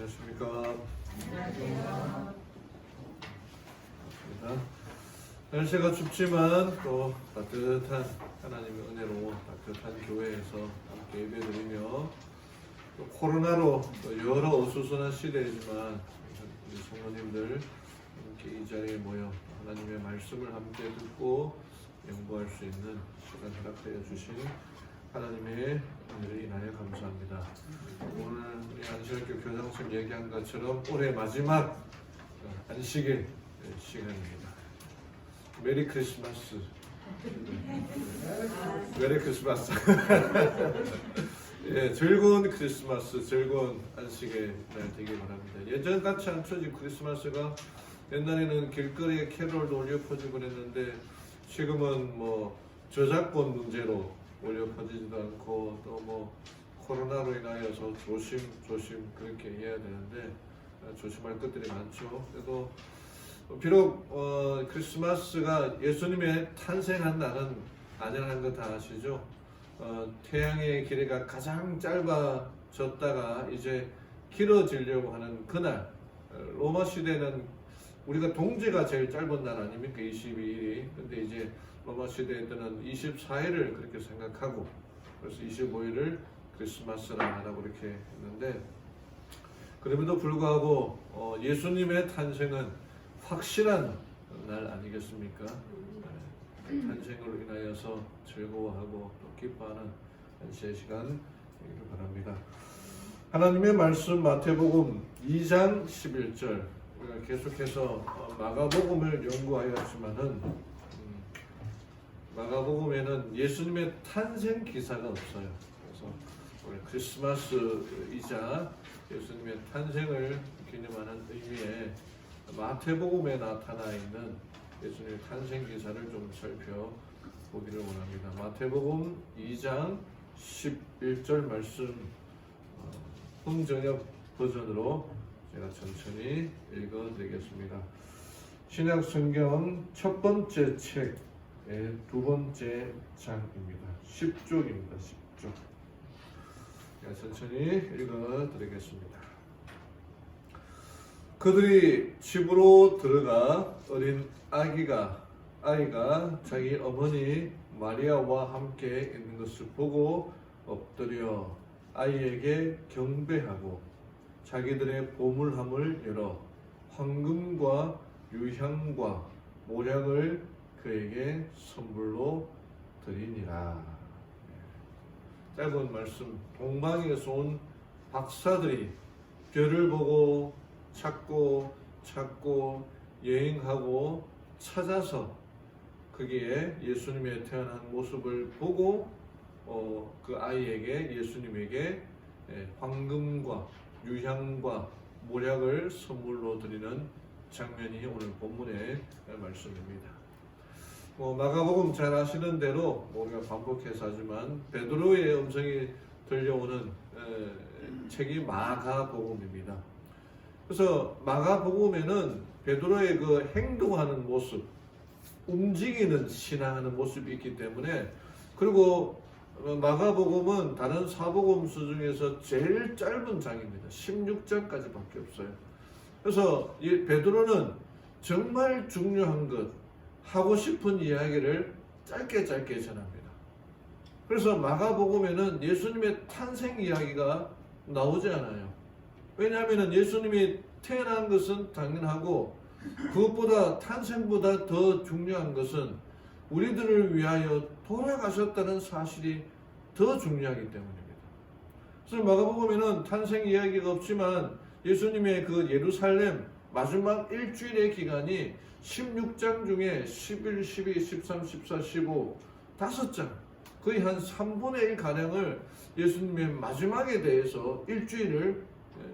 안녕하십니까. 반갑습니다. 날씨가 춥지만 또 따뜻한 하나님의 은혜로 따뜻한 교회에서 함께 예배드리며 또 코로나로 또 여러 어수선한 시대이지만 우리 성도님들 함께 이 자리에 모여 하나님의 말씀을 함께 듣고 연구할 수 있는 시간 허락하여 주신 하나님의 은혜를 인하여 감사합니다. 오늘 우리 안식일교 교장선 얘기한 것처럼 올해 마지막 안식일 시간입니다. 메리 크리스마스. 메리 크리스마스. 예, 즐거운 크리스마스, 즐거운 안식의 날 되길 바랍니다. 예전 같지 않죠? 지금 크리스마스가 옛날에는 길거리에 캐롤도 올려 퍼지고 그랬는데 지금은 뭐 저작권 문제로 올려 퍼지지도 않고 또 뭐 코로나로 인하여서 조심 그렇게 해야 되는데 조심할 것들이 많죠. 그래도 비록 크리스마스가 예수님의 탄생한 날은 아니라는 거 다 아시죠? 태양의 길이가 가장 짧아졌다가 이제 길어지려고 하는 그날, 로마 시대는 우리가 동지가 제일 짧은 날 아닙니까? 22일이. 근데 이제 로마 시대에는 24일을 그렇게 생각하고 그래서 25일을 크리스마스라고 이렇게 했는데 그럼에도 불구하고 예수님의 탄생은 확실한 날 아니겠습니까? 탄생으로 인하여서 즐거워하고 또 기뻐하는 한시의 시간 되기를 바랍니다. 하나님의 말씀 마태복음 2장 11절 우리가 계속해서 마가복음을 연구하였지만은 마가복음에는 예수님의 탄생 기사가 없어요. 그래서 오늘 크리스마스이자 예수님의 탄생을 기념하는 의미에 마태복음에 나타나 있는 예수님의 탄생 기사를 좀 살펴보기를 원합니다. 마태복음 2장 11절 말씀 흥정역 버전으로 제가 천천히 읽어드리겠습니다. 신약 성경 첫 번째 책의 두 번째 장입니다. 10쪽입니다. 10쪽. 제가 천천히 읽어드리겠습니다. 그들이 집으로 들어가 어린 아이가 자기 어머니 마리아와 함께 있는 것을 보고 엎드려 아이에게 경배하고 자기들의 보물함을 열어 황금과 유향과 모략을 그에게 선물로 드리니라. 짧은 말씀. 동방에서 온 박사들이 별을 보고 찾고 여행하고 찾아서 거기에 예수님의 태어난 모습을 보고 그 아이에게 예수님에게 황금과 유향과 모략을 선물로 드리는 장면이 오늘 본문의 말씀입니다. 마가복음 잘 아시는 대로 우리가 반복해서 하지만 베드로의 음성이 들려오는 책이 마가복음입니다. 그래서 마가복음에는 베드로의 그 행동하는 모습, 움직이는 신앙하는 모습이 있기 때문에 그리고 마가복음은 다른 사복음서 중에서 제일 짧은 장입니다. 16장까지밖에 없어요. 그래서 이 베드로는 정말 중요한 것, 하고 싶은 이야기를 짧게 전합니다. 그래서 마가복음에는 예수님의 탄생 이야기가 나오지 않아요. 왜냐하면 예수님이 태어난 것은 당연하고 그것보다 탄생보다 더 중요한 것은 우리들을 위하여 돌아가셨다는 사실이 더 중요하기 때문입니다. 그래서 마가복음에는 탄생 이야기가 없지만 예수님의 그 예루살렘 마지막 일주일의 기간이 16장 중에 11, 12, 13, 14, 15 5장 거의 한 3분의 1 가량을 예수님의 마지막에 대해서 일주일을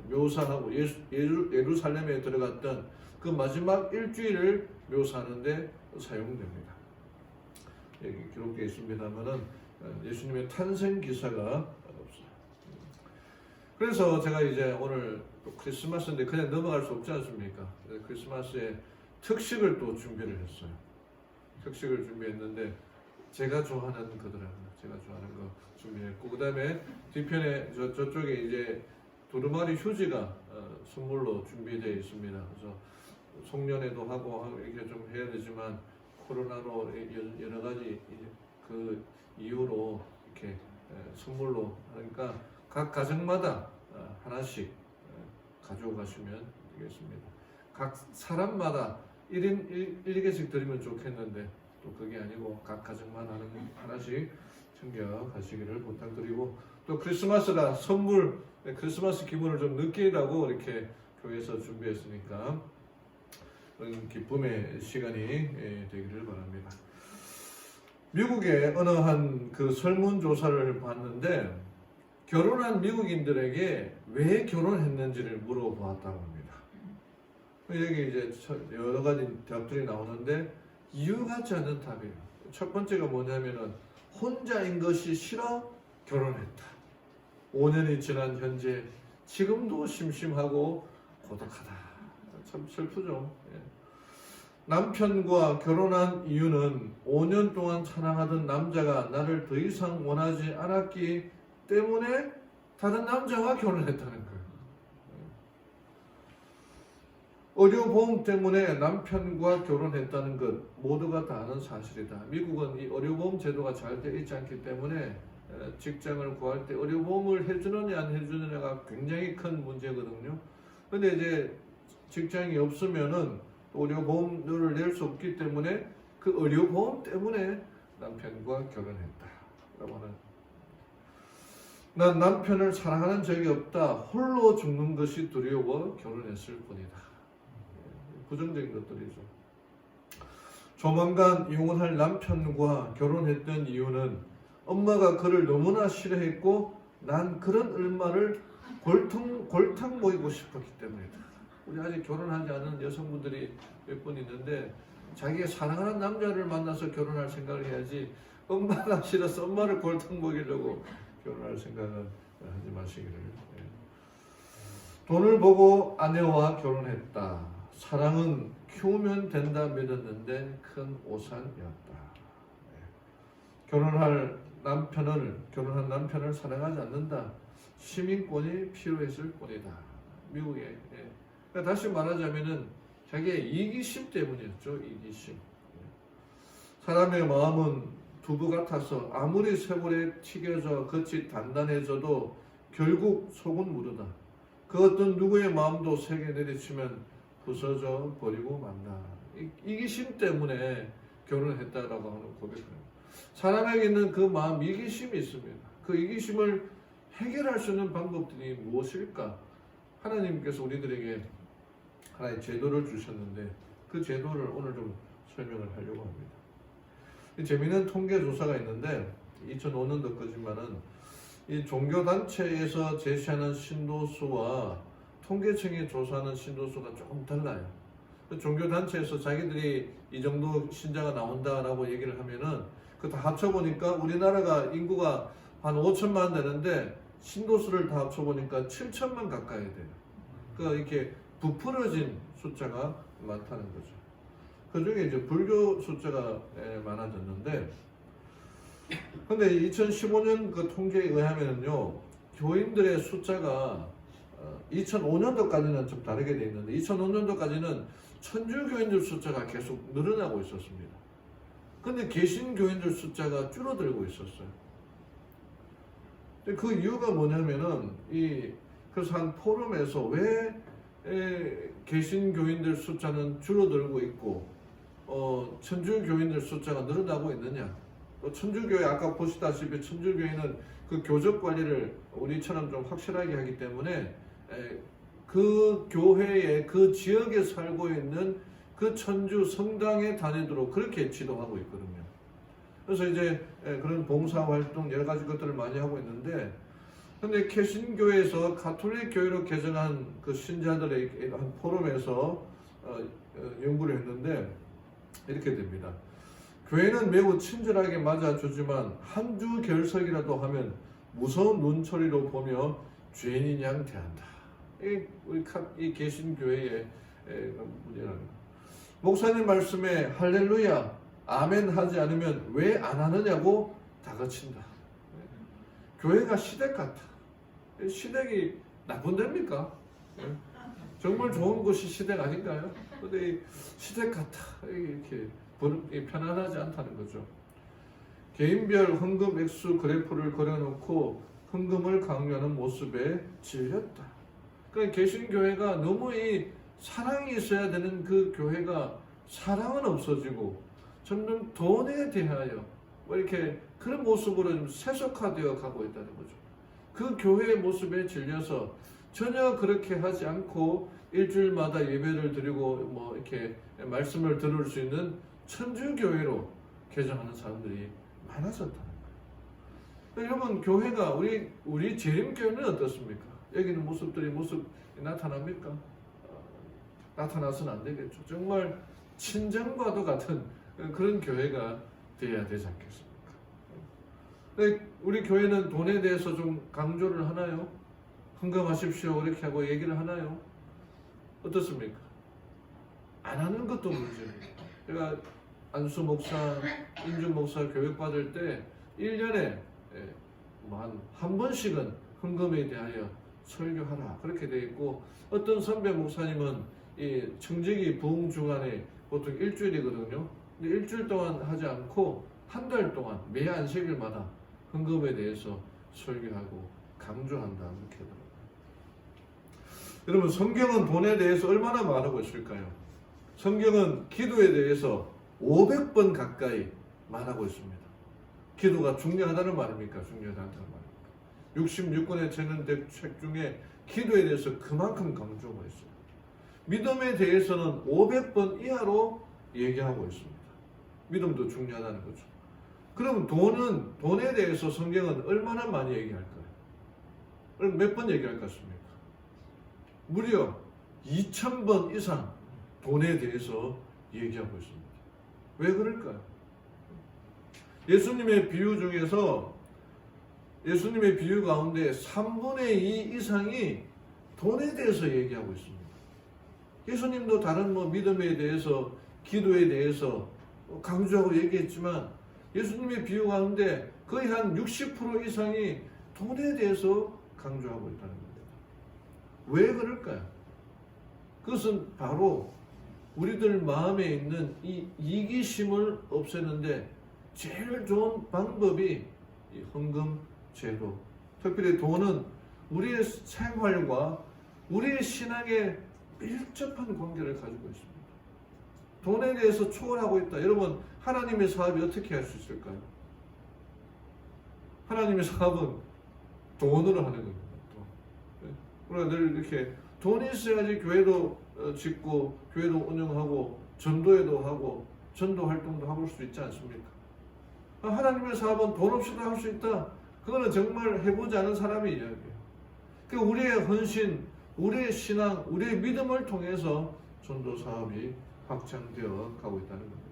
묘사하고 예루살렘에 들어갔던 그 마지막 일주일을 묘사하는데 사용됩니다. 여기 기록되어 있습니다만은 예수님의 탄생 기사가 없어요. 그래서 제가 이제 오늘 크리스마스인데 그냥 넘어갈 수 없지 않습니까? 크리스마스에 특식을 또 준비를 했어요. 특식을 준비했는데 제가 좋아하는 거더라고요. 제가 좋아하는 거 준비했고 그 다음에 뒤편에 저쪽에 이제 두루마리 휴지가 선물로 준비되어 있습니다. 그래서 송년회도 하고 이렇게 좀 해야 되지만 코로나로 여러 가지 그 이유로 이렇게 선물로 하니까 각 가정마다 하나씩 가져가시면 되겠습니다. 각 사람마다 1인 1개씩 드리면 좋겠는데 또 그게 아니고 각 가정마다 하나씩 챙겨 가시기를 부탁드리고, 또 크리스마스라 선물, 크리스마스 기분을 좀 느끼라고 이렇게 교회에서 준비했으니까 그런 기쁨의 시간이 되기를 바랍니다. 미국의 어느 한 그 설문조사를 봤는데 결혼한 미국인들에게 왜 결혼했는지를 물어보았다고 합니다. 여기 이제 여러 가지 답들이 나오는데 이유 같지 않은 답이에요. 첫 번째가 뭐냐면은 혼자인 것이 싫어 결혼했다. 5년이 지난 현재 지금도 심심하고 고독하다. 참 슬프죠. 남편과 결혼한 이유는 5년 동안 사랑하던 남자가 나를 더 이상 원하지 않았기 때문에 다른 남자와 결혼했다는 거예요. 의료보험 때문에 남편과 결혼했다는 것 모두가 다 아는 사실이다. 미국은 이 의료보험 제도가 잘 되어 있지 않기 때문에 직장을 구할 때 의료보험을 해주느냐 안 해주느냐가 굉장히 큰 문제거든요. 근데 이제 직장이 없으면은 의료보험료를 낼 수 없기 때문에 그 의료보험 때문에 남편과 결혼했다라고 하는. 난 남편을 사랑하는 적이 없다. 홀로 죽는 것이 두려워 결혼했을 뿐이다. 부정적인 것들이죠. 조만간 이혼할 남편과 결혼했던 이유는 엄마가 그를 너무나 싫어했고 난 그런 얼마를 골탕 먹이고 싶었기 때문이다. 우리 아직 결혼하지 않은 여성분들이 몇 분 있는데 자기가 사랑하는 남자를 만나서 결혼할 생각을 해야지 엄마가 싫어서 엄마를 골탕 먹이려고 결혼할 생각은 하지 마시기를. 돈을 보고 아내와 결혼했다. 사랑은 키우면 된다 믿었는데 큰 오산이었다. 결혼한 남편을 사랑하지 않는다. 시민권이 필요했을 뿐이다. 미국에. 그러니까 다시 말하자면은 자기의 이기심 때문이었죠. 이기심. 사람의 마음은 두부 같아서 아무리 세월에 튀겨져 겉이 단단해져도 결국 속은 무르다. 그 어떤 누구의 마음도 세게 내리치면 부서져 버리고 만다. 이기심 때문에 결혼했다라고 하는 고백입니다. 사람에게 있는 그 마음, 이기심이 있습니다. 그 이기심을 해결할 수 있는 방법들이 무엇일까? 하나님께서 우리들에게 하나의 제도를 주셨는데 그 제도를 오늘 좀 설명을 하려고 합니다. 재미있는 통계 조사가 있는데 2005년도까지만은 이 종교단체에서 제시하는 신도수와 통계청이 조사하는 신도수가 조금 달라요. 종교단체에서 자기들이 이 정도 신자가 나온다라고 얘기를 하면은 그 다 합쳐보니까 우리나라가 인구가 한 5천만 되는데 신도수를 다 합쳐보니까 7천만 가까이 돼요. 그러니까 이렇게 부풀어진 숫자가 많다는 거죠. 그 중에 이제 불교 숫자가 많아졌는데, 근데 2015년 그 통계에 의하면요, 교인들의 숫자가 2005년도까지는 좀 다르게 돼 있는데, 2005년도까지는 천주교인들 숫자가 계속 늘어나고 있었습니다. 근데 개신교인들 숫자가 줄어들고 있었어요. 그 이유가 뭐냐면은, 그래서 한 포럼에서 왜 개신교인들 숫자는 줄어들고 있고, 천주교인들 숫자가 늘어나고 있느냐. 또 천주교회, 아까 보시다시피 천주교회는 그 교적 관리를 우리처럼 좀 확실하게 하기 때문에 그 교회에 그 지역에 살고 있는 그 천주 성당에 다니도록 그렇게 지도하고 있거든요. 그래서 이제 그런 봉사활동 여러 가지 것들을 많이 하고 있는데, 근데 개신교회에서 가톨릭 교회로 개정한 그 신자들의 한 포럼에서 연구를 했는데 이렇게 됩니다. 교회는 매우 친절하게 맞아주지만 한 주 결석이라도 하면 무서운 눈초리로 보며 죄인인 양 대한다. 이 개신교회의 문제랍니다. 목사님 말씀에 할렐루야, 아멘 하지 않으면 왜 안 하느냐고 다그친다. 교회가 시댁 같아. 시댁이 나쁜 데입니까? 예? 정말 좋은 곳이 시댁 아닌가요? 근데 이 시댁 같아 이렇게 편안하지 않다는 거죠. 개인별 헌금 액수 그래프를 그려놓고 헌금을 강요하는 모습에 질렸다. 그러니까 개신교회가 너무 이 사랑이 있어야 되는 그 교회가 사랑은 없어지고 점점 돈에 대하여 뭐 이렇게 그런 모습으로 좀 세속화되어 가고 있다는 거죠. 그 교회의 모습에 질려서 전혀 그렇게 하지 않고 일주일마다 예배를 드리고 뭐 이렇게 말씀을 들을 수 있는 천주교회로 개정하는 사람들이 많아졌다는 거예요. 여러분 교회가 우리 재림교회는 어떻습니까? 여기는 모습이 나타납니까? 나타나서는 안 되겠죠. 정말 친정과도 같은 그런 교회가 되어야 되지 않겠습니까? 우리 교회는 돈에 대해서 좀 강조를 하나요? 헌금하십시오 이렇게 하고 얘기를 하나요? 어떻습니까? 안 하는 것도 문제입니다. 제가 안수 목사, 인준 목사 교육받을 때 1년에 한 번씩은 헌금에 대하여 설교하라 그렇게 되어 있고, 어떤 선배 목사님은 이 청지기 부흥 주간에 보통 일주일이거든요. 근데 일주일 동안 하지 않고 한 달 동안 매 안식일마다 헌금에 대해서 설교하고 강조한다 이렇게 하더라고요. 여러분 성경은 돈에 대해서 얼마나 말하고 있을까요? 성경은 기도에 대해서 500번 가까이 말하고 있습니다. 기도가 중요하다는 말입니까? 중요하지 않다는 말입니까? 66권의 재는책 중에 기도에 대해서 그만큼 강조하고 있어요. 믿음에 대해서는 500번 이하로 얘기하고 있습니다. 믿음도 중요하다는 거죠. 그럼 돈에 대해서 성경은 얼마나 많이 얘기할까요? 몇 번 얘기할 것 같습니까? 무려 2000번 이상 돈에 대해서 얘기하고 있습니다. 왜 그럴까요? 예수님의 비유 중에서 예수님의 비유 가운데 3분의 2 이상이 돈에 대해서 얘기하고 있습니다. 예수님도 다른 믿음에 대해서 기도에 대해서 강조하고 얘기했지만 예수님의 비유 가운데 거의 한 60% 이상이 돈에 대해서 강조하고 있다는 겁니다. 왜 그럴까요? 그것은 바로 우리들 마음에 있는 이 이기심을 없애는데 제일 좋은 방법이 이 헌금 제도. 특별히 돈은 우리의 생활과 우리의 신앙에 밀접한 관계를 가지고 있습니다. 돈에 대해서 초월하고 있다. 여러분 하나님의 사업이 어떻게 할 수 있을까요? 하나님의 사업은 돈으로 하는 겁니다. 우리가 늘 이렇게 돈이 있어야지 교회도 짓고 교회도 운영하고 전도회도 하고 전도 활동도 해볼 수 있지 않습니까? 하나님의 사업은 돈 없이도 할 수 있다. 그거는 정말 해보지 않은 사람의 이야기예요. 그러니까 우리의 헌신, 우리의 신앙, 우리의 믿음을 통해서 전도 사업이 확장되어 가고 있다는 겁니다.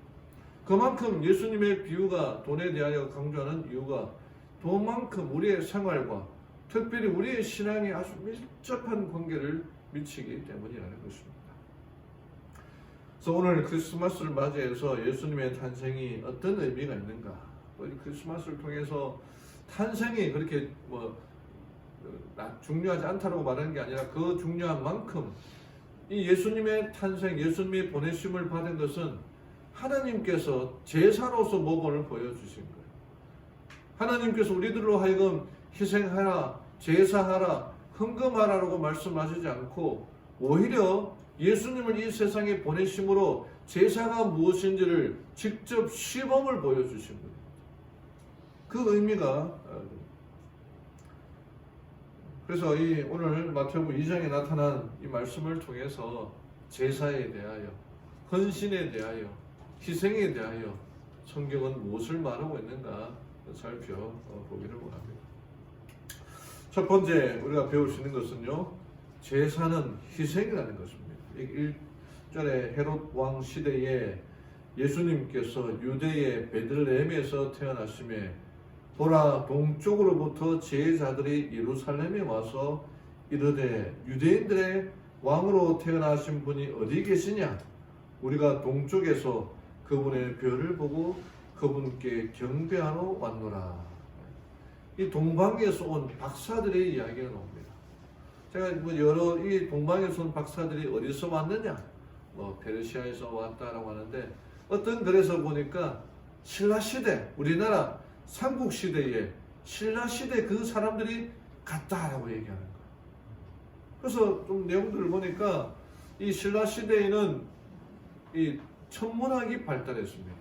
그만큼 예수님의 비유가 돈에 대하여 강조하는 이유가 돈만큼 우리의 생활과 특별히 우리의 신앙에 아주 밀접한 관계를 미치기 때문이라는 것입니다. 그래서 오늘 크리스마스를 맞이해서 예수님의 탄생이 어떤 의미가 있는가? 크리스마스를 통해서 탄생이 그렇게 중요하지 않다고 말하는 게 아니라 그 중요한 만큼 이 예수님의 탄생, 예수님의 보내심을 받은 것은 하나님께서 제사로서 모범을 보여주신 거예요. 하나님께서 우리들로 하여금 희생하라, 제사하라, 헌금하라라고 말씀하시지 않고 오히려 예수님을 이 세상에 보내심으로 제사가 무엇인지를 직접 시범을 보여주신 거예요. 그 의미가 그래서 이 오늘 마태복음 2장에 나타난 이 말씀을 통해서 제사에 대하여, 헌신에 대하여, 희생에 대하여 성경은 무엇을 말하고 있는가 살펴보기를 원합니다. 첫 번째 우리가 배울 수 있는 것은요, 제사는 희생이라는 것입니다. 1절에 헤롯 왕 시대에 예수님께서 유대의 베들레헴에서 태어나심에 보라 동쪽으로부터 제자들이 예루살렘에 와서 이르되 유대인들의 왕으로 태어나신 분이 어디 계시냐? 우리가 동쪽에서 그분의 별을 보고 그분께 경배하러 왔노라. 이 동방에서 온 박사들의 이야기가 나옵니다. 제가 뭐 여러 이 동방에서 온 박사들이 어디서 왔느냐, 뭐 페르시아에서 왔다라고 하는데 어떤 글에서 보니까 신라 시대, 우리나라 삼국 시대에 신라 시대 그 사람들이 갔다라고 얘기하는 거예요. 그래서 좀 내용들을 보니까 이 신라 시대에는 이 천문학이 발달했습니다.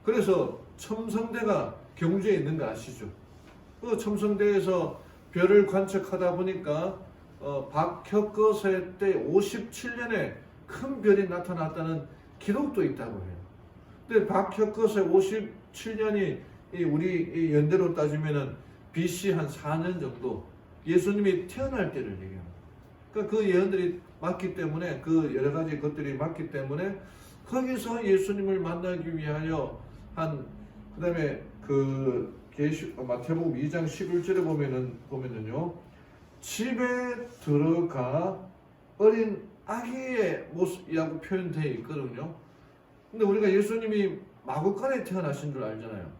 그래서 첨성대가 경주에 있는 거 아시죠? 그 첨성대에서 별을 관측하다 보니까 박혁거세 때 57년에 큰 별이 나타났다는 기록도 있다고 해요. 근데 박혁거세 57년이 우리 연대로 따지면은 BC 한 4년 정도 예수님이 태어날 때를 얘기합니다. 그러니까 그 예언들이 맞기 때문에 그 여러 가지 것들이 맞기 때문에 거기서 예수님을 만나기 위하여 그다음에 그 마태복음 2장 11절에 보면은요. 집에 들어가 어린 아기의 모습이라고 표현되어 있거든요. 근데 우리가 예수님이 마구간에 태어나신 줄 알잖아요.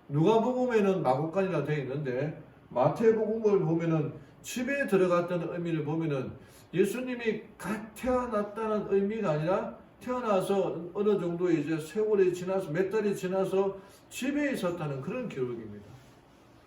누가복음에는 마구간이라 되어 있는데 마태복음을 보면은 집에 들어갔다는 의미를 보면은 예수님이 갓 태어났다는 의미가 아니라 태어나서 어느 정도 이제 세월이 지나서 몇 달이 지나서 집에 있었다는 그런 기록입니다.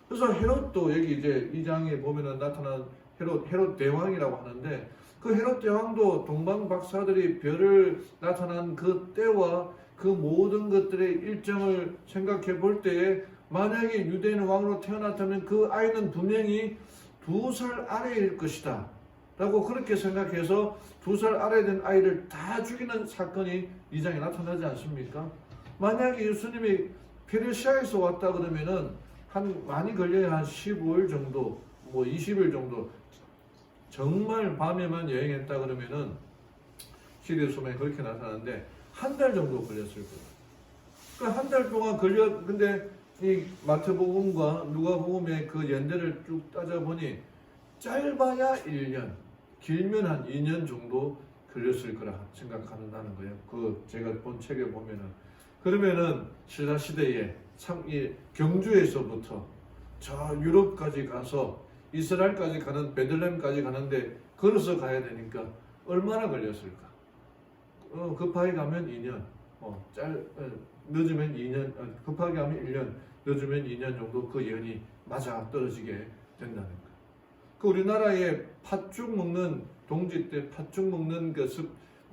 그래서 헤롯도 여기 이제 2장에 보면은 나타난 헤롯 대왕이라고 하는데 그 헤롯 대왕도 동방 박사들이 별을 나타난 그 때와 그 모든 것들의 일정을 생각해 볼 때에 만약에 유대인 왕으로 태어났다면 그 아이는 분명히 2살 아래일 것이다 라고 그렇게 생각해서 2살 아래 된 아이를 다 죽이는 사건이 2장에 나타나지 않습니까? 만약에 예수님이 페르시아에서 왔다 그러면은 많이 걸려야 한 15일 정도, 뭐 20일 정도, 정말 밤에만 여행했다 그러면은 시대 소명이 그렇게 나타나는데 한 달 정도 걸렸을 거예요. 그러니까 한 달 동안 근데 이 마태복음과 누가복음의 그 연대를 쭉 따져보니 짧아야 1년, 길면 한 2년 정도 걸렸을 거라 생각한다는 거예요. 그 제가 본 책에 보면은 그러면은 신라 시대에 이 경주에서부터 저 유럽까지 가서 이스라엘까지 가는 베들레헴까지 가는데 걸어서 가야 되니까 얼마나 걸렸을까? 급하게 가면 2년, 늦으면 2년, 급하게 하면 1년, 늦으면 2년 정도 그 연이 맞아 떨어지게 된다는 거예요. 그 우리나라에 팥죽 먹는 동지 때 팥죽 먹는 그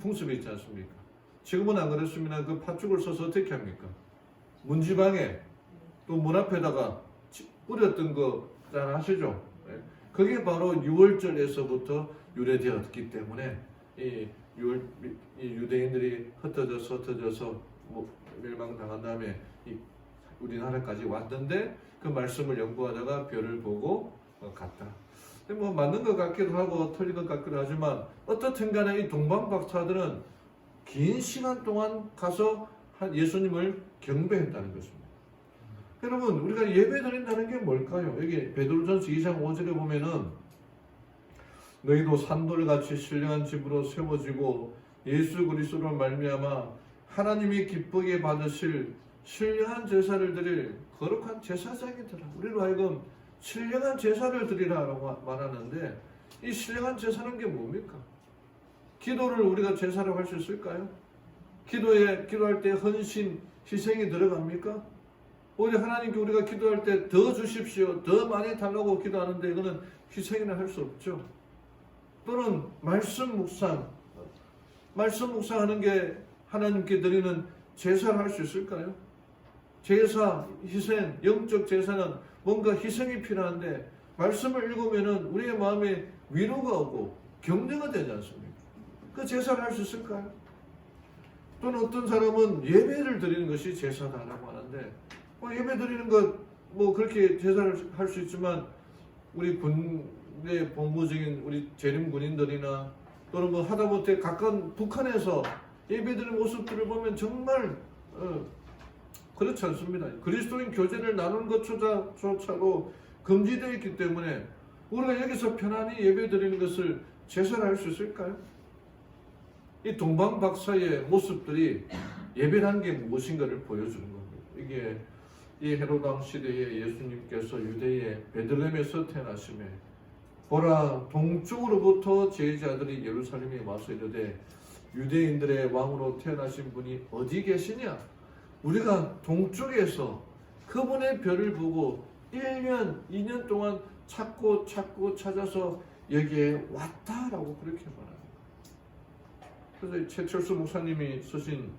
풍습이 있지 않습니까? 지금은 안 그렇습니다. 그 팥죽을 써서 어떻게 합니까? 문지방에 또 문 앞에다가 뿌렸던 거 잘 아시죠? 그게 바로 6월절에서부터 유래되었기 때문에 이 유대인들이 흩어져서 멸망당한 다음에 우리나라까지 왔는데 그 말씀을 연구하다가 별을 보고 갔다. 뭐 맞는 것 같기도 하고 틀린 것 같기도 하지만 어떻든 간에 이 동방 박사들은 긴 시간 동안 가서 예수님을 경배했다는 것입니다. 여러분 우리가 예배 드린다는 게 뭘까요? 여기 베드로전서 2장 5절에 보면은 너희도 산돌같이 신령한 집으로 세워지고 예수 그리스도로 말미암아 하나님이 기쁘게 받으실 신령한 제사를 드릴 거룩한 제사장이더라. 우리로 하여금 신령한 제사를 드리라라고 말하는데 이 신령한 제사는 게 뭡니까? 기도를 우리가 제사로 할 수 있을까요? 기도할 때 헌신, 희생이 들어갑니까? 오히려 하나님께 우리가 기도할 때 더 주십시오, 더 많이 달라고 기도하는데 이거는 희생이나 할 수 없죠. 또는 말씀 묵상하는 게 하나님께 드리는 제사를 할 수 있을까요? 제사, 희생, 영적 제사는 뭔가 희생이 필요한데 말씀을 읽으면은 우리의 마음에 위로가 오고 격려가 되지 않습니까? 그 제사를 할 수 있을까요? 또는 어떤 사람은 예배를 드리는 것이 제사다라고 하는데 예배 드리는 것 뭐 그렇게 제사를 할 수 있지만 우리 군대 복무적인 우리 재림 군인들이나 또는 뭐 하다못해 가까운 북한에서 예배드리는 모습들을 보면 정말 그렇지 않습니다. 그리스도인 교제를 나누는 것조차도 금지되어 있기 때문에 우리가 여기서 편안히 예배드리는 것을 제사를 할 수 있을까요? 이 동방 박사의 모습들이 예배라는 게 무엇인가를 보여주는 겁니다. 이게 이 헤로당 시대에 예수님께서 유대의 베들레헴에서 태어나심에 보라 동쪽으로부터 제자들이 예루살렘에 와서 이르되 유대인들의 왕으로 태어나신 분이 어디 계시냐? 우리가 동쪽에서 그분의 별을 보고 1년, 2년 동안 찾고 찾아서 여기에 왔다라고 그렇게 말합니다. 그래서 최철수 목사님이 쓰신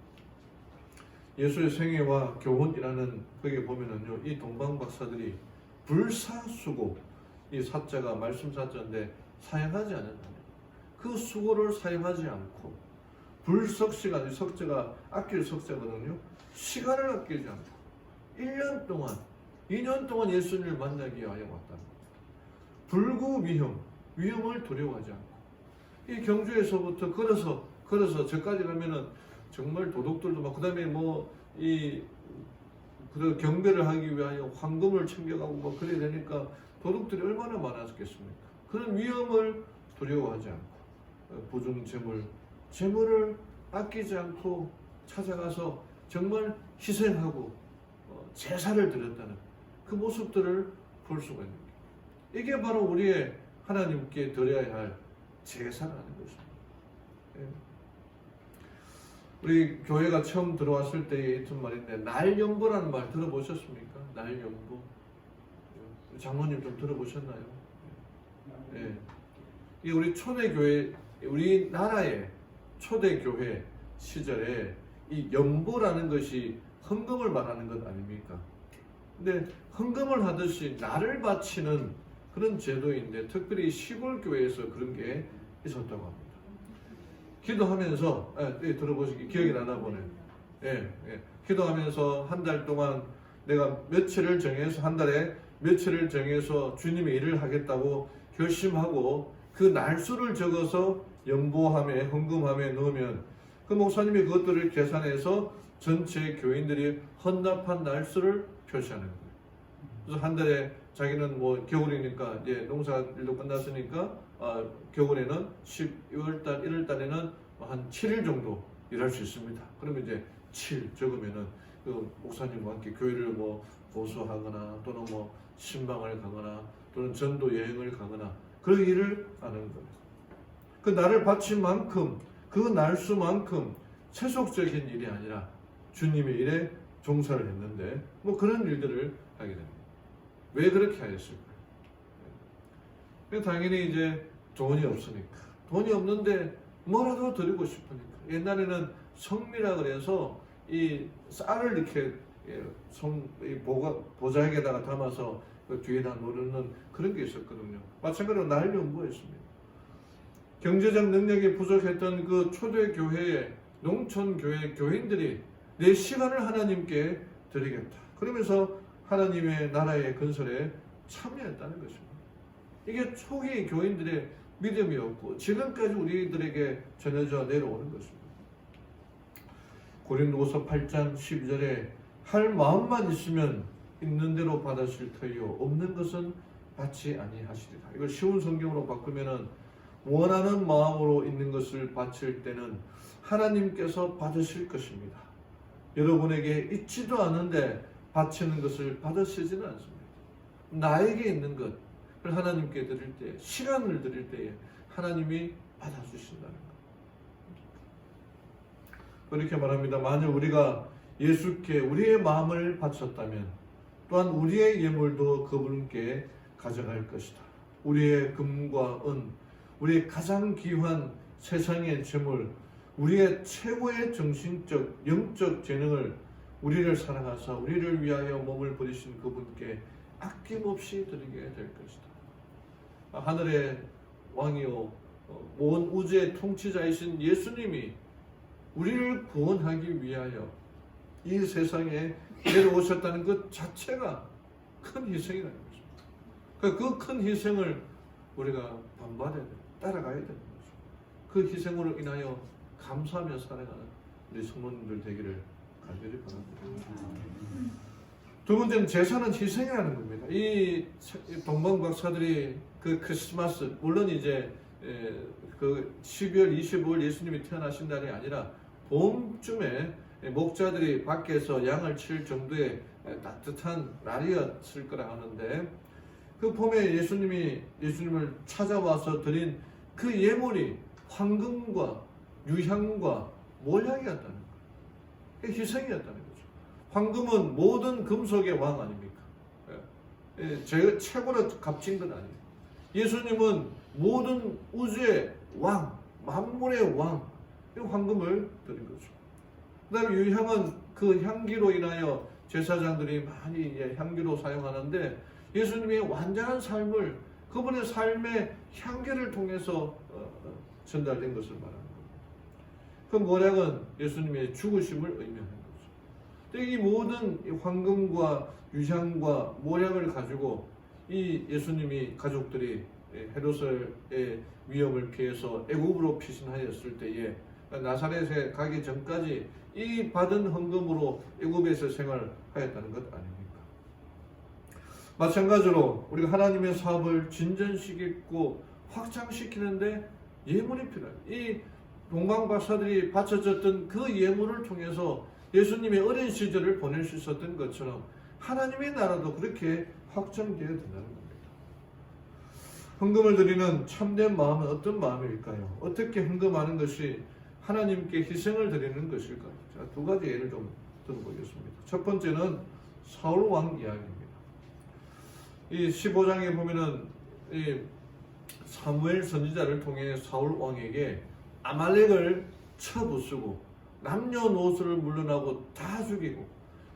예수의 생애와 교훈이라는 거기에 보면은요, 이 동방박사들이 불사수고, 이 사자가 말씀 사자인데 사용하지 않는다. 그 수고를 사용하지 않고 불석시간, 석자가 아낄 석자거든요. 시간을 아끼지 않고 1년 동안, 2년 동안 예수님을 만나기 위하여 왔다. 불구 위험을 두려워하지 않고 이 경주에서부터 걸어서 저까지 가면은 정말 도둑들도 막 그다음에 그 경배를 하기 위하여 황금을 챙겨가고 막 그래야 되니까 도둑들이 얼마나 많았겠습니까? 그런 위험을 두려워하지 않고 부중 재물을 아끼지 않고 찾아가서 정말 희생하고 제사를 드렸다는 그 모습들을 볼 수가 있는 거예요. 이게 바로 우리의 하나님께 드려야 할 제사라는 것입니다. 우리 교회가 처음 들어왔을 때 했던 말인데 날연보라는 말 들어보셨습니까? 날연보. 장모님 좀 들어보셨나요? 네. 이 우리 초대교회, 우리나라의 초대교회 시절에 이 연보라는 것이 헌금을 말하는 것 아닙니까? 근데 헌금을 하듯이 나를 바치는 그런 제도인데 특별히 시골 교회에서 그런 게 있었다고 합니다. 기도하면서 들어보시기 기억이 나나 보네. 기도하면서 한 달 동안 내가 며칠을 정해서 한 달에 며칠을 정해서 주님의 일을 하겠다고 결심하고 그 날수를 적어서 연보함에 헌금함에 넣으면 그 목사님이 그것들을 계산해서 전체 교인들이 헌납한 날수를 표시하는 거예요. 그래서 한 달에 자기는 겨울이니까 이제 농사일도 끝났으니까 겨울에는 12월달, 1월달에는 한 7일 정도 일할 수 있습니다. 그러면 이제 7 적으면은 그 목사님과 함께 교회를 보수하거나 또는 신방을 가거나 또는 전도 여행을 가거나 그런 일을 하는 거예요. 그 날을 바친 만큼 그 날수만큼 세속적인 일이 아니라 주님의 일에 종사를 했는데 그런 일들을 하게 됩니다. 왜 그렇게 하였을까요? 당연히 이제 돈이 없으니까. 돈이 없는데 뭐라도 드리고 싶으니까. 옛날에는 성미라 그래서 이 쌀을 이렇게 보자기에다가 담아서 그 뒤에다 놓는 그런 게 있었거든요. 마찬가지로 날연보였습니다. 경제적 능력이 부족했던 그 초대교회의 농촌교회 교인들이 내 시간을 하나님께 드리겠다. 그러면서 하나님의 나라의 건설에 참여했다는 것입니다. 이게 초기 교인들의 믿음이었고 지금까지 우리들에게 전해져 내려오는 것입니다. 고린도후서 8장 12절에 할 마음만 있으면 있는 대로 받으실 터이요 없는 것은 받지 아니하시리라. 이걸 쉬운 성경으로 바꾸면은 원하는 마음으로 있는 것을 바칠 때는 하나님께서 받으실 것입니다. 여러분에게 있지도 않은데 바치는 것을 받으시지는 않습니다. 나에게 있는 것을 하나님께 드릴 때, 시간을 드릴 때에 하나님이 받아주신다는 것. 그렇게 말합니다. 만약 우리가 예수께 우리의 마음을 바쳤다면 또한 우리의 예물도 그분께 가져갈 것이다. 우리의 금과 은, 우리의 가장 귀한 세상의 재물, 우리의 최고의 정신적, 영적 재능을 우리를 사랑하사 우리를 위하여 몸을 버리신 그분께 아낌없이 드리게 될 것이다. 하늘의 왕이요 온 우주의 통치자이신 예수님이 우리를 구원하기 위하여 이 세상에 내려오셨다는 것 자체가 큰 희생이라는 것입니다. 그 큰 희생을 우리가 본받아야 돼요. 따라가야 되는 거죠. 그 희생으로 인하여 감사하며 살아가는 우리 성도님들 되기를 간절히 바랍니다. 두 번째는 제사는 희생이라는 겁니다. 이 동방박사들이 그 크리스마스, 물론 이제 그 12월 25일 예수님이 태어나신 날이 아니라 봄쯤에 목자들이 밖에서 양을 칠 정도의 따뜻한 날이었을 거라 하는데 그 봄에 예수님을 찾아와서 드린 그 예물이 황금과 유향과 몰약이었다는 거예요. 희생이었다는 거죠. 황금은 모든 금속의 왕 아닙니까? 최고로 값진 건 아니에요. 예수님은 모든 우주의 왕, 만물의 왕, 황금을 드린 거죠. 그 다음에 유향은 그 향기로 인하여 제사장들이 많이 향기로 사용하는데 예수님의 완전한 삶을 그분의 삶의 향기를 통해서 전달된 것을 말하는 겁니다. 그 몰약은 예수님의 죽으심을 의미하는 거죠. 이 모든 황금과 유향과 몰약을 가지고 이 예수님이 가족들이 헤롯의 위협을 피해서 애굽으로 피신하였을 때에 나사렛에 가기 전까지 이 받은 헌금으로 애굽에서 생활하였다는 것 아닙니까? 마찬가지로 우리가 하나님의 사업을 진전시키고 확장시키는데 예물이 필요해요. 이 동방박사들이 바쳐졌던 그 예물을 통해서 예수님의 어린 시절을 보낼 수 있었던 것처럼 하나님의 나라도 그렇게 확장되어야 된다는 겁니다. 헌금을 드리는 참된 마음은 어떤 마음일까요? 어떻게 헌금하는 것이 하나님께 희생을 드리는 것일까요? 자, 두 가지 예를 좀 들어보겠습니다. 첫 번째는 사울 왕 이야기입니다. 이 15장에 보면은 이 사무엘 선지자를 통해 사울 왕에게 아말렉을 쳐부수고 남녀노소를 물러나고 다 죽이고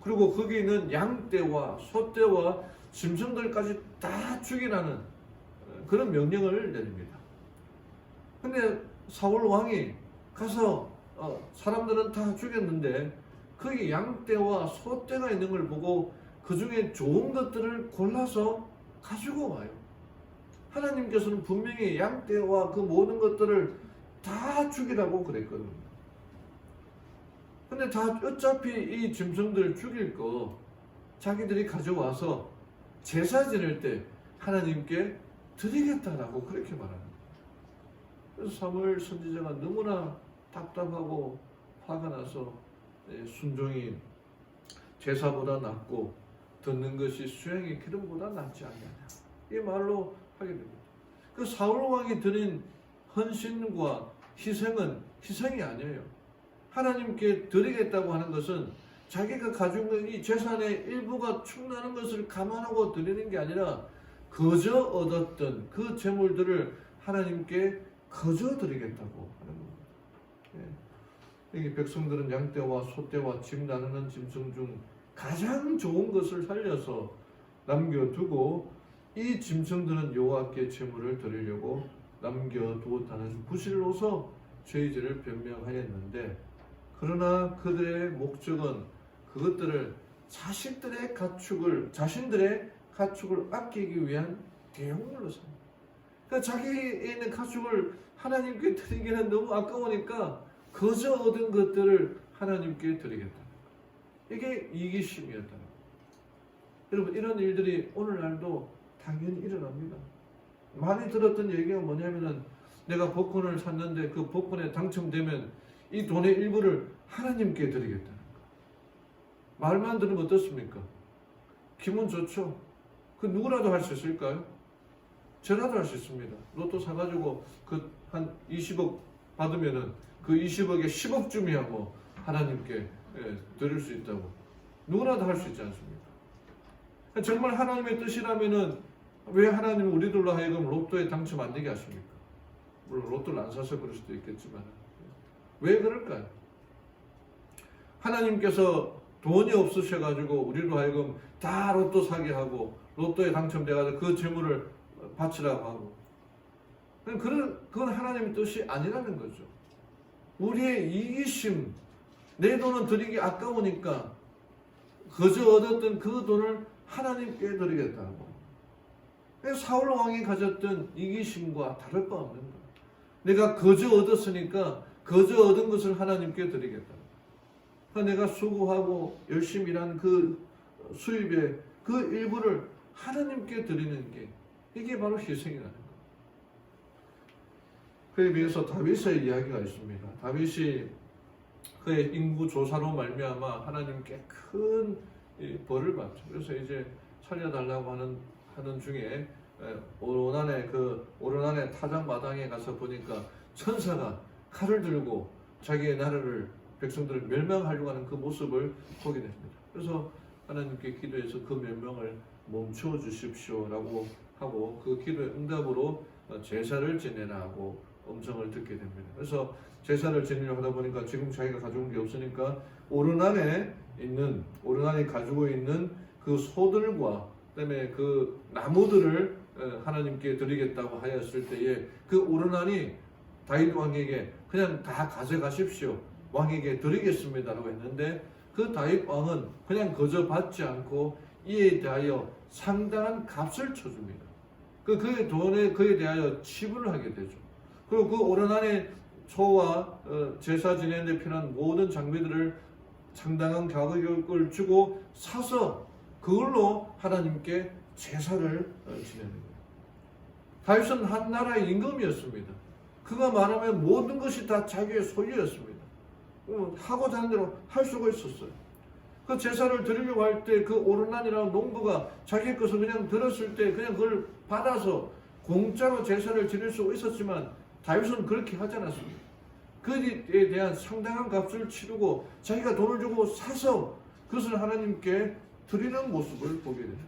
그리고 거기 있는 양떼와 소떼와 짐승들까지 다 죽이라는 그런 명령을 내립니다. 근데 사울 왕이 가서 사람들은 다 죽였는데 거기 양떼와 소떼가 있는 걸 보고 그 중에 좋은 것들을 골라서 가지고 와요. 하나님께서는 분명히 양떼와 그 모든 것들을 다 죽이라고 그랬거든요. 근데 다 어차피 이 짐승들 죽일 거 자기들이 가져와서 제사 지낼 때 하나님께 드리겠다라고 그렇게 말하는 거예요. 그래서 사무엘 선지자가 너무나 답답하고 화가 나서 순종이 제사보다 낫고 듣는 것이 수양의 기름보다 낫지 않느냐 이 말로 하게 됩니다. 그 사울 왕이 드린 헌신과 희생은 희생이 아니에요. 하나님께 드리겠다고 하는 것은 자기가 가지고 있는 이 재산의 일부가 축나는 것을 감안하고 드리는 게 아니라 거저 얻었던 그 재물들을 하나님께 거저 드리겠다고 하는 겁니다. 여기 백성들은 양떼와 소떼와 짐 나누는 짐승 중 가장 좋은 것을 살려서 남겨두고 이 짐승들은 여호와께 제물을 드리려고 남겨두었다는 구실로서 죄의지를 변명하였는데 그러나 그들의 목적은 그것들을 자신들의 가축을 아끼기 위한 대용물로 삽니다. 그러니까 자기에 있는 가축을 하나님께 드리기는 너무 아까우니까 거저 얻은 것들을 하나님께 드리겠다. 이게 이기심이었다는 거예요. 여러분 이런 일들이 오늘날도 당연히 일어납니다. 많이 들었던 얘기가 뭐냐면은 내가 복권을 샀는데 그 복권에 당첨되면 이 돈의 일부를 하나님께 드리겠다는 거. 말만 들으면 어떻습니까? 기분 좋죠? 그 누구라도 할 수 있을까요? 저라도 할 수 있습니다. 로또 사가지고 그 한 20억 받으면은 그 20억에 10억쯤이 하고 하나님께 드릴 수 있다고. 누구라도 할 수 있지 않습니까? 정말 하나님의 뜻이라면은 왜 하나님은 우리들로 하여금 로또에 당첨 안 되게 하십니까? 물론 로또를 안 사서 그럴 수도 있겠지만 왜 그럴까요? 하나님께서 돈이 없으셔가지고 우리로 하여금 다 로또 사게 하고 로또에 당첨돼가지고 그 재물을 바치라고 하고 그건 하나님의 뜻이 아니라는 거죠. 우리의 이기심, 내 돈은 드리기 아까우니까 거저 얻었던 그 돈을 하나님께 드리겠다고. 사울 왕이 가졌던 이기심과 다를 바 없는 거예요. 내가 거저 얻었으니까 거저 얻은 것을 하나님께 드리겠다. 내가 수고하고 열심히 일한 그 수입의 그 일부를 하나님께 드리는 게 이게 바로 희생이라는 거예요. 그에 비해서 다윗의 이야기가 있습니다. 다윗이 그의 인구 조사로 말미암아 하나님께 큰 벌을 받죠. 그래서 이제 살려달라고 하는 중에 오르난의 타작 마당에 가서 보니까 천사가 칼을 들고 자기의 나라를 백성들을 멸망하려고 하는 그 모습을 보게 됩니다. 그래서 하나님께 기도해서 그 멸망을 멈춰 주십시오라고 하고 그 기도의 응답으로 제사를 지내라고 음성을 듣게 됩니다. 그래서 제사를 지내려고 하다 보니까 지금 자기가 가져온 게 없으니까 오르난이 가지고 있는 그 소들과 그다음에 그 나무들을 하나님께 드리겠다고 하였을 때에 그 오르난이 다윗 왕에게 그냥 다 가져가십시오. 왕에게 드리겠습니다라고 했는데 그 다윗 왕은 그냥 거저 받지 않고 이에 대하여 상당한 값을 쳐줍니다. 그 돈에 그에 대하여 치부를 하게 되죠. 그리고 그 오르난의 소와 제사 지내는 데 필요한 모든 장비들을 상당한 가격을 주고 사서 그걸로 하나님께 제사를 지내는 거예요. 다윗은 한 나라의 임금이었습니다. 그가 말하면 모든 것이 다 자기의 소유였습니다. 하고자 하는 대로 할 수가 있었어요. 그 제사를 드리려고 할 때 그 오르난이라는 농부가 자기 것을 그냥 들었을 때 그냥 그걸 받아서 공짜로 제사를 지낼 수 있었지만 다윗은 그렇게 하지 않았습니다. 그에 대한 상당한 값을 치르고 자기가 돈을 주고 사서 그것을 하나님께 드리는 모습을 보게 됩니다.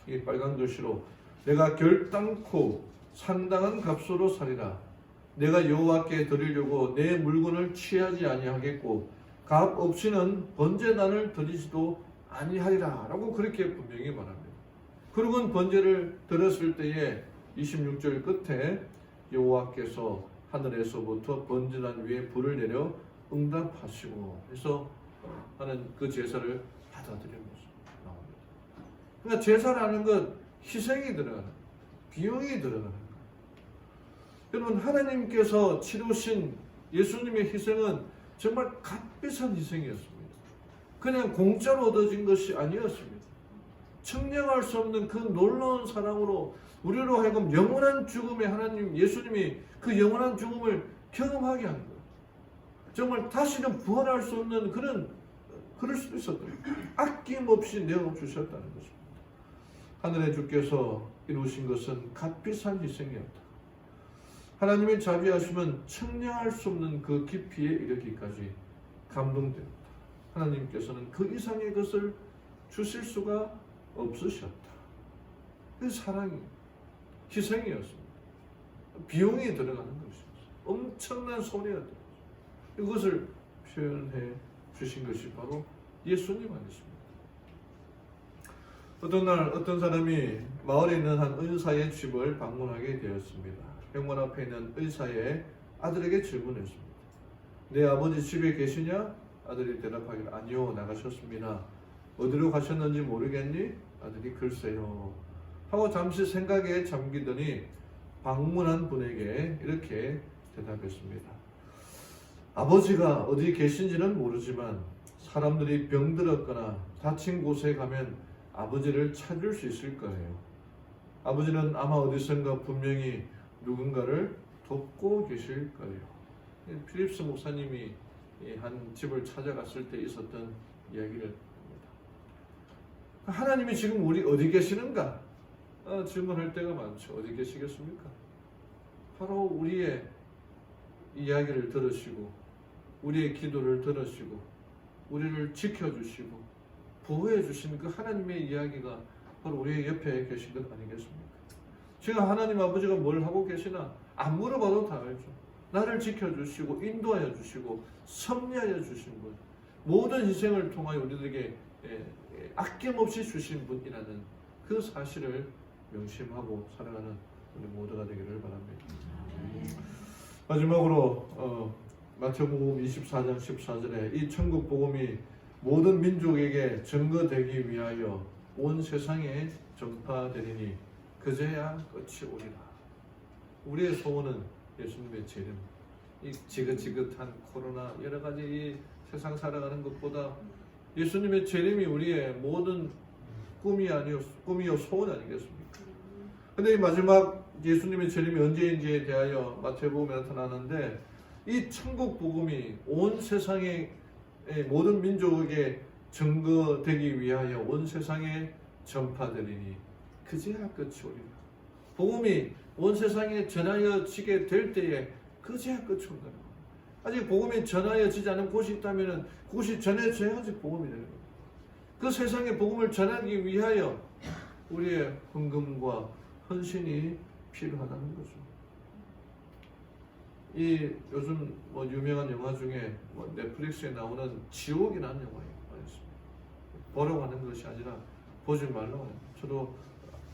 이 빨간 글씨로 내가 결단코 상당한 값으로 사리라. 내가 여호와께 드리려고 내 물건을 취하지 아니하겠고 값 없이는 번제단을 드리지도 아니하리라 라고 그렇게 분명히 말합니다. 그리고 번제를 드렸을 때에 26절 끝에 여호와께서 하늘에서부터 번제단 위에 불을 내려 응답하시고 해서 하는 그 제사를 받아들이는 모습 나옵니다. 그러니까 제사라는 것 희생이 들어가는 비용이 들어가는 거예요. 여러분 하나님께서 치르신 예수님의 희생은 정말 값비싼 희생이었습니다. 그냥 공짜로 얻어진 것이 아니었습니다. 측량할 수 없는 그 놀라운 사랑으로 우리로 하여금 영원한 죽음에 하나님 예수님이 그 영원한 죽음을 경험하게 한 거예요. 정말 다시는 부활할 수 없는 그럴 수도 있었던 거예요. 아낌없이 내어주셨다는 것입니다. 하늘의 주께서 이루신 것은 값비싼 희생이었다. 하나님의 자비하심은 측량할 수 없는 그 깊이에 이르기까지 감동되었다. 하나님께서는 그 이상의 것을 주실 수가 없으셨다. 그 사랑이 희생이었습니다. 비용이 들어가는 것이었어요. 엄청난 손해가 들어갔어요. 이것을 표현해 주신 것이 바로 예수님 아니십니까? 어떤 날 어떤 사람이 마을에 있는 한 의사의 집을 방문하게 되었습니다. 병원 앞에 있는 의사의 아들에게 질문했습니다. 내 아버지 집에 계시냐? 아들이 대답하기를 아니요, 나가셨습니다. 어디로 가셨는지 모르겠니? 아들이 글쎄요 하고 잠시 생각에 잠기더니 방문한 분에게 이렇게 대답했습니다. 아버지가 어디 계신지는 모르지만 사람들이 병들었거나 다친 곳에 가면 아버지를 찾을 수 있을 거예요. 아버지는 아마 어디선가 분명히 누군가를 돕고 계실 거예요. 필립스 목사님이 한 집을 찾아갔을 때 있었던 이야기를 합니다. 하나님이 지금 우리 어디 계시는가? 질문할 때가 많죠. 어디 계시겠습니까? 바로 우리의 이야기를 들으시고 우리의 기도를 들으시고 우리를 지켜주시고 보호해 주시는 그 하나님의 이야기가 바로 우리의 옆에 계신 것 아니겠습니까? 지금 하나님 아버지가 뭘 하고 계시나 안 물어봐도 다 알죠. 나를 지켜주시고 인도하여 주시고 섭리하여 주신 분, 모든 희생을 통하여 우리들에게 아낌없이 주신 분이라는 그 사실을 명심하고 살아가는 우리 모두가 되기를 바랍니다. 마지막으로 마태복음 24장 14절에 이 천국 복음이 모든 민족에게 증거되기 위하여 온 세상에 전파되리니 그제야 끝이 오리라. 우리의 소원은 예수님의 재림, 이 지긋지긋한 코로나 여러 가지 이 세상 살아가는 것보다 예수님의 재림이 우리의 모든 꿈이요 소원 아니겠습니까? 근데 이 마지막 예수님의 재림이 언제인지에 대하여 마태복음에 나타나는데 이 천국 복음이 온 세상의 모든 민족에게 증거되기 위하여 온 세상에 전파되리니 그제야 끝이 오리라. 복음이 온 세상에 전하여지게 될 때에 그제야 끝이 온다. 아직 복음이 전하여지지 않은 곳이 있다면 그곳이 전해져야지 복음이 되는 거예요. 그 세상에 복음을 전하기 위하여 우리의 헌금과 헌신이 필요하다는 거죠. 이 요즘 뭐 유명한 영화 중에 뭐 넷플릭스에 나오는 지옥이라는 영화예요. 보라고 하는 것이 아니라 보지 말라고 해요. 저도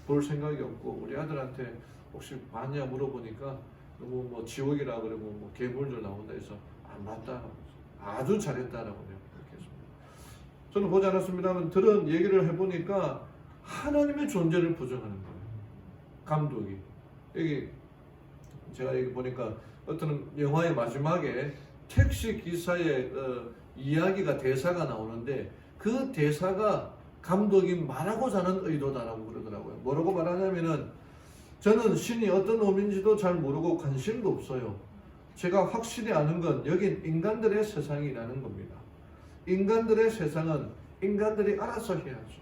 볼 생각이 없고 우리 아들한테 혹시 봤냐 물어보니까 너무 뭐 지옥이라 그러고 뭐 괴물들 나온다 해서 안 봤다. 아주 잘했다라고 그렇게 했습니다. 저는 보지 않았습니다만 들은 얘기를 해보니까 하나님의 존재를 부정하는 거예요. 감독이. 여기 제가 여기 보니까 어떤 영화의 마지막에 택시 기사의 이야기가 대사가 나오는데 그 대사가 감독이 말하고자 하는 의도다라고 그러더라고요. 뭐라고 말하냐면은 저는 신이 어떤 놈인지도 잘 모르고 관심도 없어요. 제가 확실히 아는 건 여긴 인간들의 세상이라는 겁니다. 인간들의 세상은 인간들이 알아서 해야죠.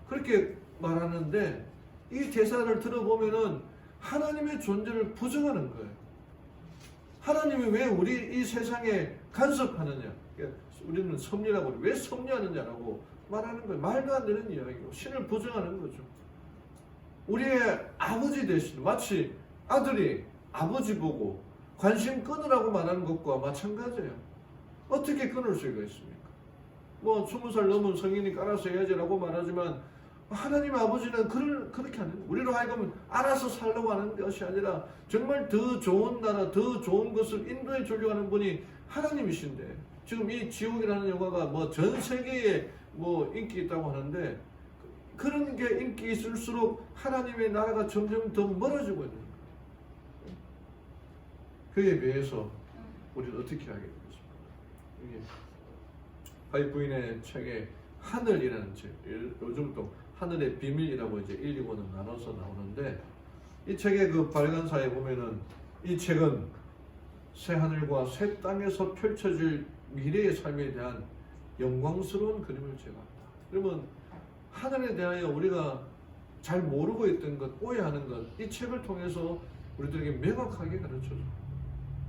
그렇게 말하는데 이 대사를 들어보면은 하나님의 존재를 부정하는 거예요. 하나님이 왜 우리 이 세상에 간섭하느냐? 우리는 섭리라고 왜 섭리하느냐라고 말하는 거예요. 말도 안 되는 이야기고 신을 부정하는 거죠. 우리의 아버지 대신 마치 아들이 아버지 보고 관심 끊으라고 말하는 것과 마찬가지예요. 어떻게 끊을 수가 있습니까? 뭐 20살 넘은 성인이 알아서 해야지라고 말하지만 하나님 아버지는 그렇게 하는 거예요. 우리로 하여금 알아서 살려고 하는 것이 아니라 정말 더 좋은 나라, 더 좋은 것을 인도해 주려고 하는 분이 하나님이신데 지금 이 지옥이라는 영화가 뭐 전 세계에 뭐 인기 있다고 하는데 그런 게 인기 있을수록 하나님의 나라가 점점 더 멀어지고 있는 거예요. 그에 비해서 우리는 어떻게 하게 되겠습니까? 이게 파이 부인의 책에 하늘이라는 책, 요즘도 하늘의 비밀이라고 이제 1, 2권은 나눠서 나오는데 이 책의 그 발간사에 보면은 이 책은 새 하늘과 새 땅에서 펼쳐질 미래의 삶에 대한 영광스러운 그림을 제공한다. 그러면 하늘에 대하여 우리가 잘 모르고 있던 것, 오해하는 것, 이 책을 통해서 우리들에게 명확하게 가르쳐줘.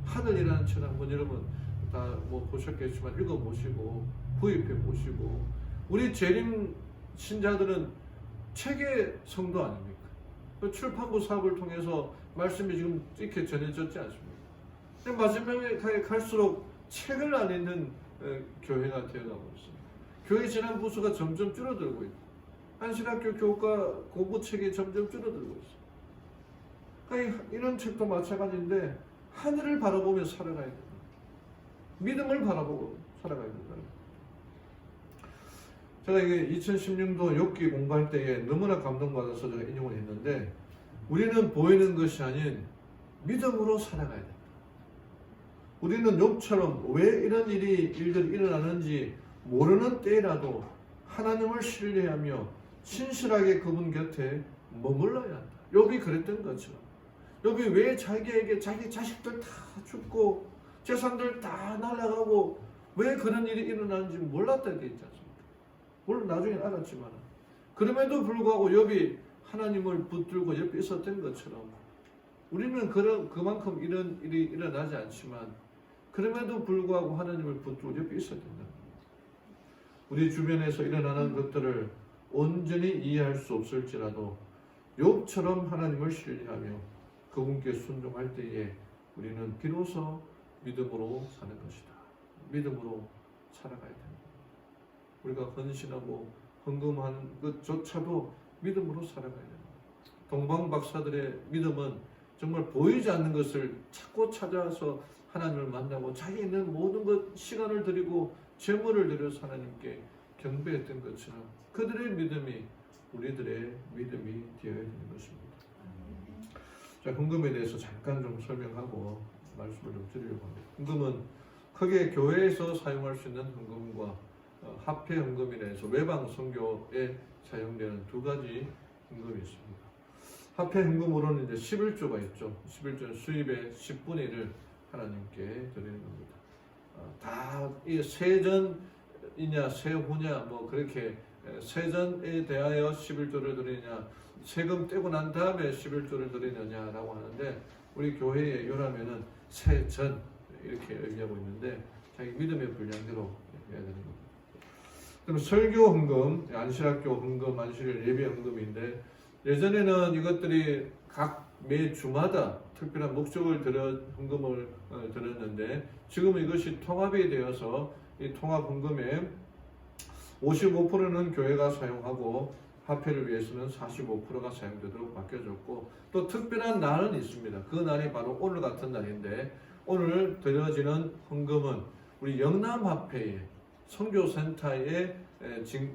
하늘이라는 책 한번 여러분 다 뭐 보셨겠지만 읽어보시고 구입해 보시고 우리 재림 신자들은 책의 성도 아닙니까? 그 출판부 사업을 통해서 말씀이 지금 이렇게 전해졌지 않습니까? 근데 마지막에 갈수록 책을 안 읽는 교회가 되어가고 있습니다. 교회 진학 부수가 점점 줄어들고 있고 한신학교 교과 공부책이 점점 줄어들고 있어요. 그러니까 이런 책도 마찬가지인데 하늘을 바라보며 살아가야 된다. 믿음을 바라보고 살아가야 된다. 제가 이게 2016년 욥기 공부할 때에 너무나 감동받아서 제가 인용을 했는데 우리는 보이는 것이 아닌 믿음으로 살아가야 된다. 우리는 욥처럼 왜 이런 일들이 일어나는지 모르는 때라도 하나님을 신뢰하며 신실하게 그분 곁에 머물러야 한다. 욥이 그랬던 것처럼 욥이 왜 자기에게 자기 자식들 다 죽고 재산들 다 날아가고 왜 그런 일이 일어나는지 몰랐다는 게 있지 않습니까? 물론 나중에 알았지만 그럼에도 불구하고 욥이 하나님을 붙들고 옆에 있었던 것처럼 우리는 그만큼 이런 일이 일어나지 않지만 그럼에도 불구하고 하나님을 붙들고 옆에 있어야 된다. 우리 주변에서 일어나는 것들을 온전히 이해할 수 없을지라도 욥처럼 하나님을 신뢰하며 그분께 순종할 때에 우리는 비로소 믿음으로 사는 것이다. 믿음으로 살아가야 된다. 우리가 헌신하고 헌금하는 것조차도 믿음으로 살아가야 된다. 동방 박사들의 믿음은 정말 보이지 않는 것을 찾고 찾아서 하나님을 만나고 자기 있는 모든 것 시간을 드리고 재물을 들여서 하나님께 경배했던 것처럼 그들의 믿음이 우리들의 믿음이 되어야 되는 것입니다. 자, 헌금에 대해서 잠깐 좀 설명하고 말씀을 좀 드리려고 합니다. 헌금은 크게 교회에서 사용할 수 있는 헌금과 화폐 헌금이라 해서 외방 선교에 사용되는 두 가지 헌금이 있습니다. 화폐 헌금으로는 이제 11조가 있죠. 11조는 수입의 10분의 1을 하나님께 드리는 겁니다. 다 이 세전이냐 세후냐 뭐 그렇게 세전에 대하여 11조를 드리냐 세금 떼고 난 다음에 11조를 드리느냐라고 하는데 우리 교회의 요람에는 세전 이렇게 의미하고 있는데 자기 믿음의 분량대로 해야 되는 겁니다. 그럼 설교 헌금, 안실학교 헌금, 안실 예배 헌금인데 예전에는 이것들이 각 매 주마다 특별한 목적을 들여 헌금을 드렸는데 지금은 이것이 통합이 되어서 이 통합 헌금의 55%는 교회가 사용하고 화폐를 위해서는 45%가 사용되도록 바뀌어졌고 또 특별한 날은 있습니다. 그 날이 바로 오늘 같은 날인데 오늘 드려지는 헌금은 우리 영남화폐에 선교센터에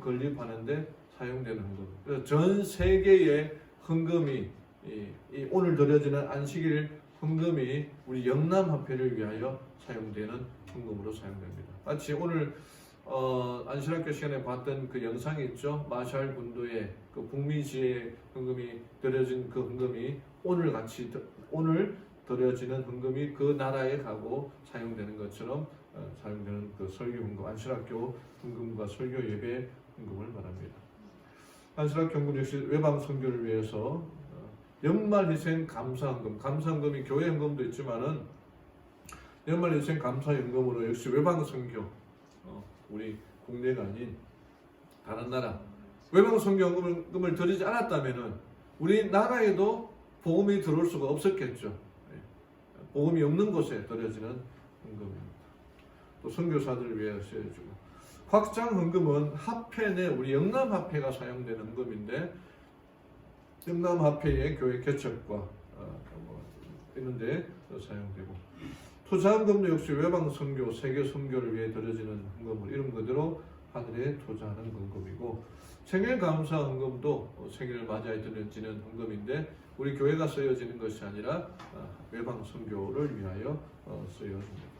건립하는데 사용되는 헌금. 전 세계의 헌금이 이 오늘 드려지는 안식일 헌금이 우리 영남화폐를 위하여 사용되는 헌금으로 사용됩니다. 마치 오늘 안실학교 시간에 봤던 그 영상이 있죠. 마샬 군도의 그 북미지에 헌금이 드려진 그 헌금이 오늘 드려지는 헌금이 그 나라에 가고 사용되는 것처럼 사용되는 그 설교 헌금, 안실학교 헌금과 설교 예배 헌금을 말합니다. 안실학교 헌금 역시 외방 선교를 위해서 연말희생 감사헌금, 감사헌금이 교회 헌금도 있지만은 연말희생 감사연금으로 역시 외방 선교, 우리 국내가 아닌 다른 나라 외방 선교헌금을 드리지 않았다면은 우리 나라에도 복음이 들어올 수가 없었겠죠. 복음이 없는 곳에 드려지는 헌금입니다. 또 선교사들을 위해서 해주고 확장 헌금은 화폐 내 우리 영남화폐가 사용되는 헌금인데 영남화폐의 교회 개척과 있는데 사용되고 투자헌금도 역시 외방 선교, 세계 선교를 위해 드려지는 헌금을 이름 그대로 하늘에 투자하는 헌금이고 생일 감사 헌금도 생일을 맞이해 드려지는 헌금인데 우리 교회가 쓰여지는 것이 아니라 외방 선교를 위하여 쓰여집니다.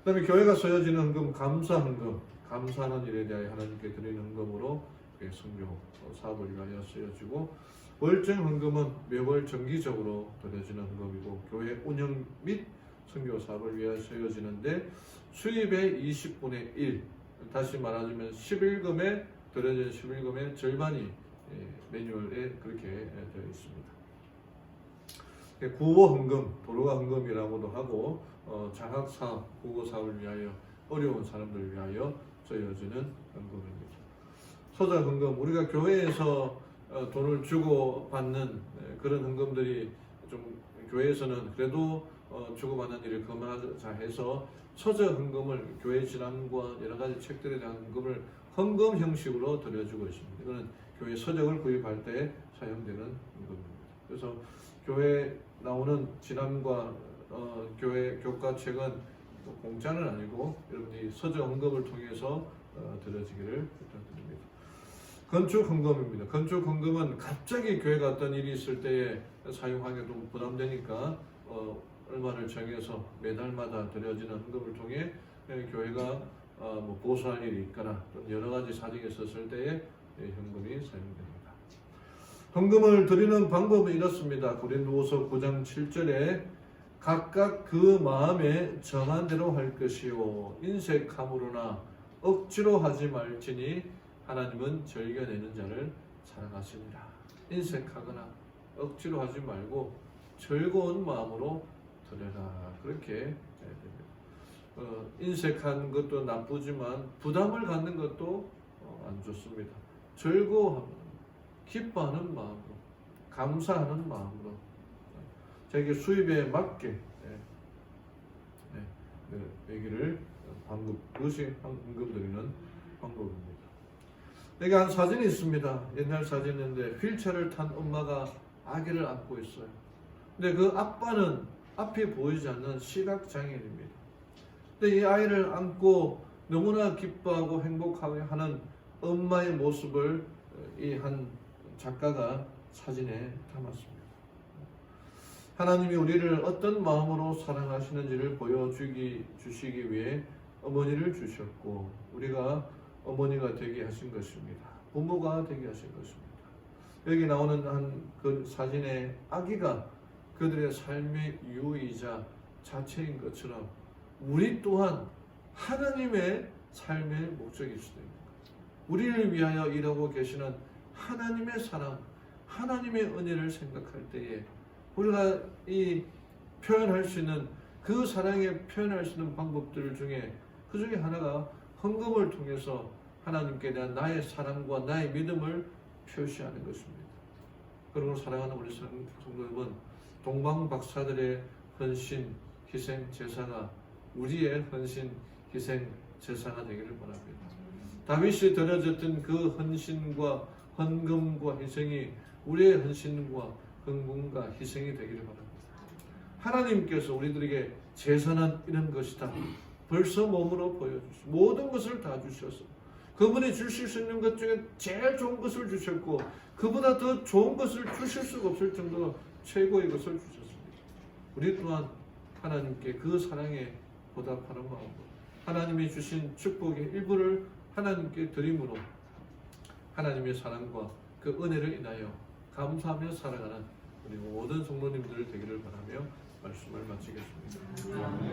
그다음에 교회가 쓰여지는 헌금 감사 헌금, 감사하는 일에 대하여 하나님께 드리는 헌금으로 선교 사업을 위하여 쓰여지고 월정 헌금은 매월 정기적으로 드려지는 헌금이고 교회 운영 및 선교 사업을 위하여 쓰여지는데 수입의 20분의 1, 다시 말하자면 11금에 드려진 11금의 절반이 매뉴얼에 그렇게 되어 있습니다. 구호 헌금, 도로가 헌금이라고도 하고 장학 사업, 국어 사업을 위하여 어려운 사람들을 위하여 쓰여지는 헌금입니다. 소자 헌금, 우리가 교회에서 돈을 주고 받는 그런 헌금들이 좀 교회에서는 그래도 주고받는 일을 그만하자 해서 서적 헌금을 교회 진앙과 여러 가지 책들에 대한 헌금을 헌금 형식으로 드려주고 있습니다. 이거는 교회 서적을 구입할 때 사용되는 헌금입니다. 그래서 교회 나오는 진앙과 교회 교과책은 공짜는 아니고 여러분이 서적 헌금을 통해서 드려지기를 부탁드립니다. 건축 헌금입니다. 건축 헌금은 갑자기 교회가 어떤 일이 있을 때에 사용하기도 부담되니까 얼마를 정해서 매달마다 드려지는 헌금을 통해 교회가 보수할 일이 있거나 여러 가지 사정이 있었을 때에 헌금이 사용됩니다. 헌금을 드리는 방법은 이렇습니다. 고린도후서 9장 7절에 각각 그 마음에 정한 대로 할 것이요 인색함으로나 억지로 하지 말지니 하나님은 즐겨내는 자를 사랑하십니다. 인색하거나 억지로 하지 말고 즐거운 마음으로 드려라. 그렇게 됩니다. 인색한 것도 나쁘지만 부담을 갖는 것도 안 좋습니다. 즐거워하고 기뻐하는 마음으로, 감사하는 마음으로 자기 수입에 맞게 여기를 그것이 헌금 드리는 방법입니다. 여기 한 사진이 있습니다. 옛날 사진인데 휠체어를 탄 엄마가 아기를 안고 있어요. 근데 그 아빠는 앞이 보이지 않는 시각장애인입니다. 근데 이 아이를 안고 너무나 기뻐하고 행복하게 하는 엄마의 모습을 이 한 작가가 사진에 담았습니다. 하나님이 우리를 어떤 마음으로 사랑하시는지를 보여주시기 위해 어머니를 주셨고 우리가 어머니가 되게 하신 것입니다. 부모가 되게 하신 것입니다. 여기 나오는 한 그 사진의 아기가 그들의 삶의 유의자 자체인 것처럼 우리 또한 하나님의 삶의 목적일 수도 있는 것. 우리를 위하여 일하고 계시는 하나님의 사랑, 하나님의 은혜를 생각할 때에 우리가 이 표현할 수 있는 그 사랑에 표현할 수 있는 방법들 중에 그 중에 하나가 헌금을 통해서 하나님께 대한 나의 사랑과 나의 믿음을 표시하는 것입니다. 그리고 사랑하는 우리 성도 여러분, 동방 박사들의 헌신, 희생, 제사가 우리의 헌신, 희생, 제사가 되기를 바랍니다. 다윗이 드려졌던 그 헌신과 헌금과 희생이 우리의 헌신과 헌금과 희생이 되기를 바랍니다. 하나님께서 우리들에게 제사는 이런 것이다. 벌써 몸으로 보여주시고 모든 것을 다 주셔서 그분이 주실 수 있는 것 중에 제일 좋은 것을 주셨고 그보다 더 좋은 것을 주실 수가 없을 정도로 최고의 것을 주셨습니다. 우리 또한 하나님께 그 사랑에 보답하는 마음으로 하나님이 주신 축복의 일부를 하나님께 드림으로 하나님의 사랑과 그 은혜를 인하여 감사하며 살아가는 우리 모든 성도님들 되기를 바라며 말씀을 마치겠습니다.